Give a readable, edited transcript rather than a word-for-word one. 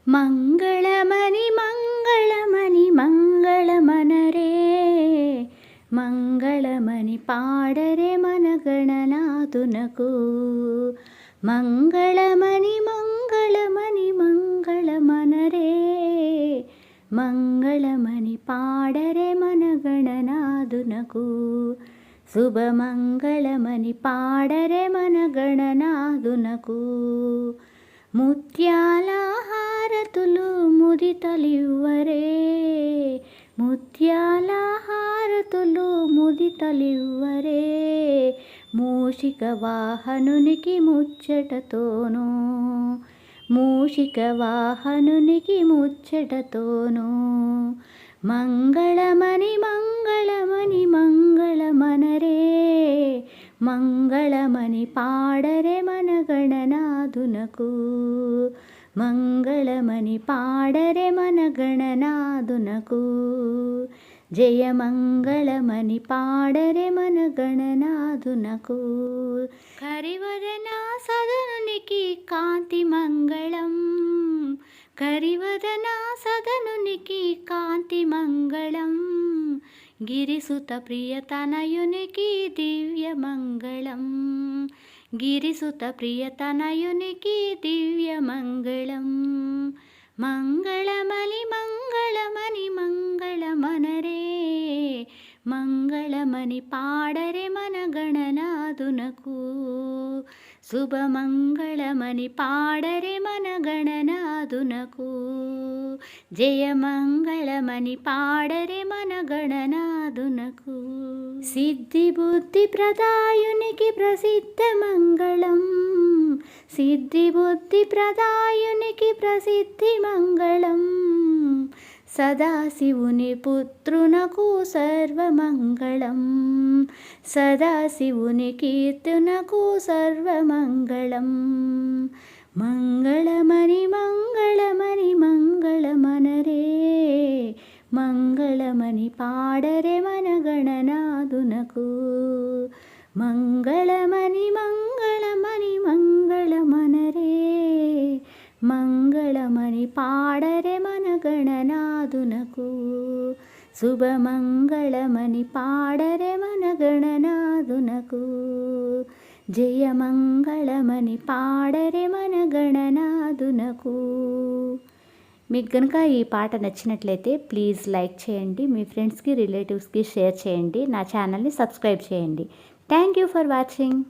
మంగళమని మంగళమని మంగళమనరే మంగళమని పాడరే మన గణనాథునకు. మంగళమని మంగళమని మంగళమనరే మంగళమని పాడరే మన గణనాథునకు. శుభమంగళమని పాడరే మన గణనాథునకు. ముత్యాల హారతులు ముదితలివ్వరే ముత్యాల హారతులు ముదితలివ్వరే మూషిక వాహనునికి ముచ్చటతోనూ మూషిక వాహనునికి ముచ్చటతోనూ. మంగళమని మంగళమని మంగళమనరే మంగళమని పాడరే మన గణనాథునకు. మంగళమని పాడరే మన గణనాథునకు. జయమంగళమని పాడరే మన గణనాథునకు. కరివదన సదనునికి కాంతి మంగళం కరివదన సదనునికి కాంతి మంగళం. గిరిసుత ప్రియతనయునికి దివ్య మంగళం గిరిసుత ప్రియతనయునికి దివ్య మంగళం. మంగళమని మంగళమని మంగళమనరే మంగళమని పాడరే మన గణనాథునకు. శుభమంగళమని పాడరే మన గణనాథునకు. జయమంగళమని పాడరే మన గణనాథునకు. సిద్ధి బుద్ధి ప్రదాయునికి ప్రసిద్ధ మంగళం సిద్ధి బుద్ధి ప్రదాయునికి ప్రసిద్ధి మంగళం. సదాశివుని పుత్రునకు సర్వమంగళం సదాశివుని కీర్తునకు సర్వమంగళం. మంగళమని మంగళమని మంగళమనరే మంగళమని పాడరే మన గణనాథునకు. మంగళమని మంగళమని మంగళమనరే మంగళమని పాడరే మన గణనాథునకు. శుభమంగళమని పాడరే మన గణనాథునకు. జయమంగళమని పాడరే మన గణనాథునకు. మీకు కనుక ఈ పాట నచ్చినట్లయితే ప్లీజ్ లైక్ చేయండి, మీ ఫ్రెండ్స్కి రిలేటివ్స్కి షేర్ చేయండి, నా ఛానల్ని సబ్స్క్రైబ్ చేయండి. Thank you for watching.